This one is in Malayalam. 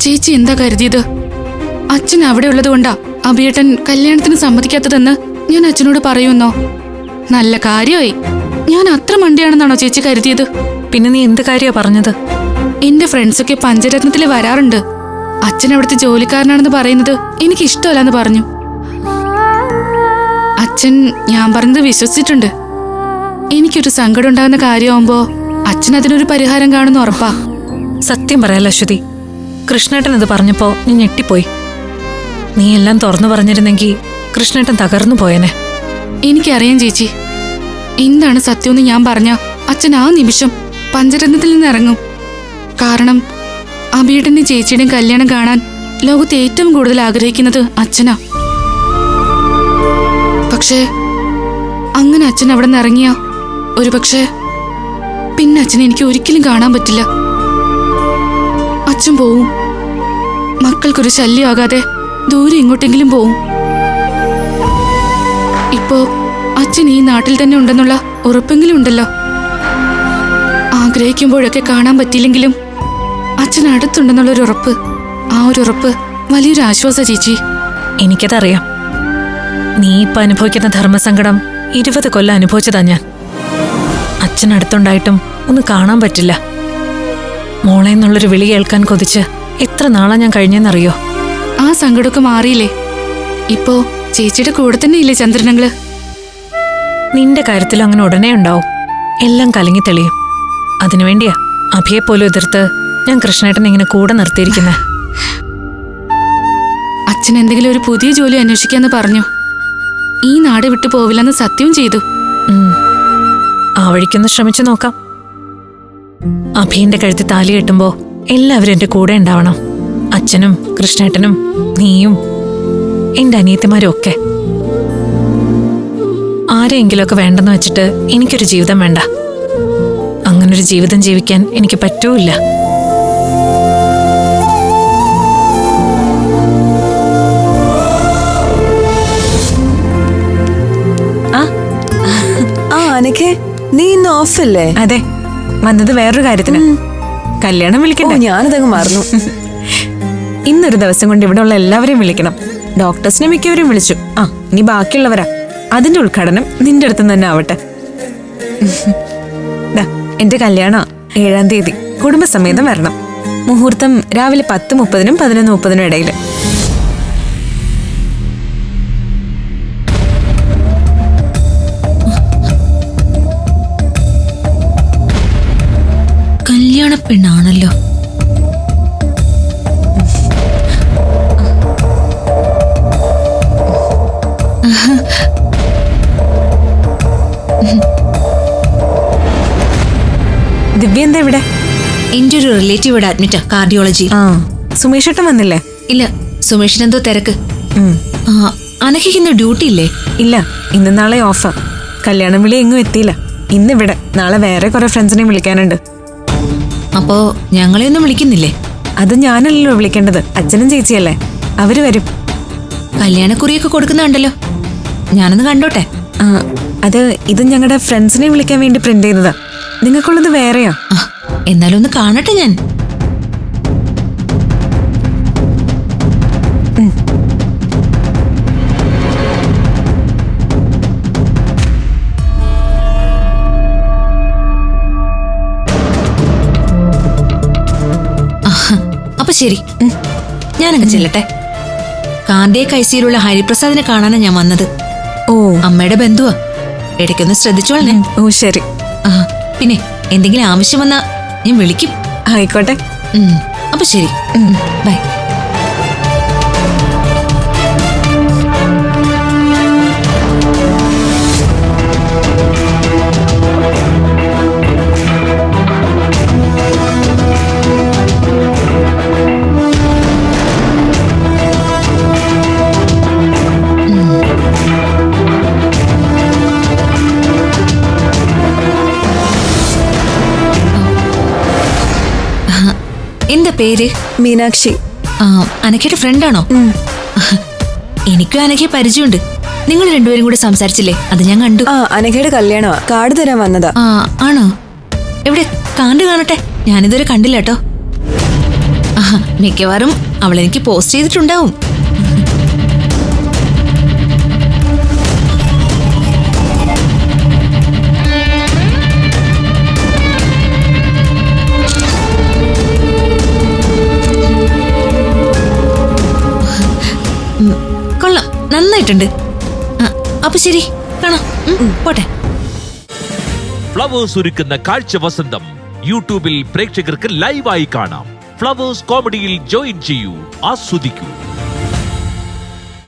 ചേച്ചി എന്താ കരുതിയത്? അച്ഛൻ അവിടെ ഉള്ളതുകൊണ്ടാ അഭിയേട്ടൻ കല്യാണത്തിന് സമ്മതിക്കാത്തതെന്ന് ഞാൻ അച്ഛനോട് പറയുന്നോ? നല്ല കാര്യമായി. ഞാൻ അത്ര മണ്ടിയാണെന്നാണോ ചേച്ചി കരുതിയത്? പിന്നെ നീ എന്ത് കാര്യമാ പറഞ്ഞത്? എന്റെ ഫ്രണ്ട്സൊക്കെ പഞ്ചരത്നത്തിൽ വരാറുണ്ട്. അച്ഛൻ അവിടുത്തെ ജോലിക്കാരനാണെന്ന് പറയുന്നത് എനിക്ക് ഇഷ്ടമല്ലെന്ന് പറഞ്ഞു. അച്ഛൻ ഞാൻ പറഞ്ഞത് വിശ്വസിച്ചിട്ടുണ്ട്. എനിക്കൊരു സങ്കടം ഉണ്ടാകുന്ന കാര്യമാകുമ്പോ അച്ഛൻ അതിനൊരു പരിഹാരം കാണുന്ന ഉറപ്പാ. സത്യം പറയാലോ അശ്വതി, കൃഷ്ണേട്ടൻ ഇത് പറഞ്ഞപ്പോ നീ ഞെട്ടിപ്പോയി. നീ എല്ലാം തുറന്നു പറഞ്ഞിരുന്നെങ്കിൽ കൃഷ്ണേട്ടൻ തകർന്നു പോയനെ. എനിക്കറിയാം ചേച്ചി, എന്താണ് സത്യമെന്ന് ഞാൻ പറഞ്ഞ അച്ഛൻ ആ നിമിഷം പഞ്ചരത്നത്തിൽ നിന്ന് ഇറങ്ങും. കാരണം അഭിയേട്ടന്റെ ചേച്ചിയുടെയും കല്യാണം കാണാൻ ലോകത്ത് ഏറ്റവും കൂടുതൽ ആഗ്രഹിക്കുന്നത് അച്ഛനാ. പക്ഷേ അങ്ങനെ അച്ഛൻ അവിടെ നിന്ന് ഇറങ്ങിയ ഒരു പക്ഷേ പിന്നെ അച്ഛനെ എനിക്ക് ഒരിക്കലും കാണാൻ പറ്റില്ല. അച്ഛൻ പോവും. മക്കൾക്കൊരു ശല്യമാകാതെ ദൂരെ എങ്ങോട്ടെങ്കിലും പോവും. ഇപ്പോ അച്ഛൻ ഈ നാട്ടിൽ തന്നെ ഉണ്ടെന്നുള്ള ഉറപ്പെങ്കിലും ഉണ്ടല്ലോ. ആഗ്രഹിക്കുമ്പോഴൊക്കെ കാണാൻ പറ്റിയില്ലെങ്കിലും അച്ഛൻ അടുത്തുണ്ടെന്നുള്ളൊരു ഉറപ്പ്, ആ ഒരു ഉറപ്പ് വലിയൊരു ആശ്വാസ ചേച്ചി. എനിക്കതറിയാം. നീ ഇപ്പൊ അനുഭവിക്കുന്ന ധർമ്മസങ്കടം 20 കൊല്ലം അനുഭവിച്ചതാ ഞാൻ. അച്ഛൻ അടുത്തുണ്ടായിട്ടും ഒന്ന് കാണാൻ പറ്റില്ല. മോളെ എന്നുള്ളൊരു വിളി കേൾക്കാൻ കൊതിച്ച് എത്ര നാളാ ഞാൻ കഴിഞ്ഞെന്നറിയോ? ആ സങ്കടമൊക്കെ മാറിയില്ലേ? ഇപ്പോ ചേച്ചിയുടെ കൂടെ തന്നെ ഇല്ലേ ചന്ദ്രനങ്ങള്? നിന്റെ കാര്യത്തിലും അങ്ങനെ ഉടനെ ഉണ്ടാവും. എല്ലാം കലങ്ങി തെളിയും. അതിനുവേണ്ടിയാ അഭിയെപ്പോലും എതിർത്ത് ഞാൻ കൃഷ്ണേട്ടനെ ഇങ്ങനെ കൂടെ നിർത്തിയിരിക്കുന്നെ. അച്ഛൻ എന്തെങ്കിലും ഒരു പുതിയ ജോലി അന്വേഷിക്കാന്ന് പറഞ്ഞു. ഈ നാട് വിട്ടു പോവില്ലെന്ന് സത്യവും ചെയ്തു. ആ വഴിക്കൊന്ന് ശ്രമിച്ചു നോക്കാം. അഭിയുടെ കഴുത്തി താലി കെട്ടുമ്പോ എല്ലാവരും എന്റെ കൂടെ ഉണ്ടാവണം. അച്ഛനും കൃഷ്ണേട്ടനും നീയും എന്റെ അനിയത്തിമാരും ഒക്കെ. ആരെയെങ്കിലുമൊക്കെ വേണ്ടെന്ന് വെച്ചിട്ട് എനിക്കൊരു ജീവിതം വേണ്ട. അങ്ങനൊരു ജീവിതം ജീവിക്കാൻ എനിക്ക് പറ്റൂല്ല. അനഘേ, നീ ഇന്ന് ഓഫല്ലേ? അതെ, വന്നത് വേറൊരു കാര്യത്തിന്. കല്യാണം വിളിക്കണ്ടേ? ഞാനതങ്ങ് മറന്നു. ഇന്നൊരു ദിവസം കൊണ്ട് ഇവിടെ ഉള്ള എല്ലാവരെയും വിളിക്കണം. ഡോക്ടേഴ്സിനെ മിക്കവരെയും വിളിച്ചു. ഇനി ബാക്കിയുള്ളവരാ. അതിന്റെ ഉദ്ഘാടനം നിന്റെ അടുത്ത് തന്നെ ആവട്ടെ. എന്റെ കല്യാണം 7-ാം തീയതി കുടുംബസമേതം വരണം. മുഹൂർത്തം രാവിലെ 10:30-നും 11:30-നും ഇടയിൽ. കല്യാണ പെണ്ണാണല്ലോ. ദിവ്യ എന്താ ഇവിടെ? എന്റെ ഒരു റിലേറ്റീവ് ഇവിടെ അഡ്മിറ്റാ, കാർഡിയോളജി. സുമേഷ് ഏട്ടൻ വന്നില്ലേ? ഇല്ല, സുമേഷിന് എന്തോ തിരക്ക്. അനഘയ്ക്ക് ഇന്ന് ഡ്യൂട്ടി ഇല്ലേ? ഇല്ല, ഇന്ന് നാളെ ഓഫാ. കല്യാണം വിളി എങ്ങും എത്തിയില്ല. ഇന്നിവിടെ, നാളെ വേറെ കുറെ ഫ്രണ്ട്സിനെയും വിളിക്കാനുണ്ട്. അപ്പോ ഞങ്ങളെയൊന്നും വിളിക്കുന്നില്ലേ? അത് ഞാനല്ലല്ലോ വിളിക്കേണ്ടത്, അച്ഛനും ചേച്ചിയല്ലേ. അവര് വരും. കല്യാണക്കുറിയൊക്കെ കൊടുക്കുന്നുണ്ടല്ലോ, ഞാനൊന്ന് കണ്ടോട്ടെ. അത് ഇത് ഞങ്ങളുടെ ഫ്രണ്ട്സിനെ വിളിക്കാൻ വേണ്ടി പ്രിന്റ് ചെയ്തതാ. നിങ്ങൾക്കുള്ളത് വേറെയാ. എന്നാലും ഒന്ന് കാണട്ടെ ഞാൻ. അപ്പൊ ശരി, ഞാനങ്ങ് ചെല്ലട്ടെ. കാർഡിയക് ഐസിയിലുള്ള ഹരിപ്രസാദിനെ കാണാനാണ് ഞാൻ വന്നത്. അമ്മയുടെ ബന്ധുവാ. ഇടയ്ക്കൊന്ന് ശ്രദ്ധിച്ചോളേ. ശരി. പിന്നെ എന്തെങ്കിലും ആവശ്യം വന്നാ ഞാൻ വിളിക്കും. ആയിക്കോട്ടെ. അപ്പൊ ശരി, ബൈ. എന്താ പേര്? മീനാക്ഷി. അനഘയുടെ ഫ്രണ്ടാണോ? എനിക്കും അനഘയെ പരിചയമുണ്ട്. നിങ്ങൾ രണ്ടുപേരും കൂടെ സംസാരിച്ചില്ലേ? അത് ഞാൻ കണ്ടു. അനഘയുടെ കല്യാണമാ, കാർഡ് തരാൻ വന്നതാ. ആണോ? എവിടെ കാർഡ് കാണട്ടെ, ഞാനിതുവരെ കണ്ടില്ല കേട്ടോ. മിക്കവാറും അവൾ എനിക്ക് പോസ്റ്റ് ചെയ്തിട്ടുണ്ടാവും. കൊള്ളാം, നന്നായിട്ടുണ്ട്. അപ്പൊ ശരി, കാണാം. പോട്ടെ. ഫ്ലവേഴ്സ് ഒരുക്കുന്ന കാഴ്ച വസന്തം യൂട്യൂബിൽ പ്രേക്ഷകർക്ക് ലൈവായി കാണാം. ഫ്ലവേഴ്സ് കോമഡിയിൽ ജോയിൻ ചെയ്യൂ, ആസ്വദിക്കൂ.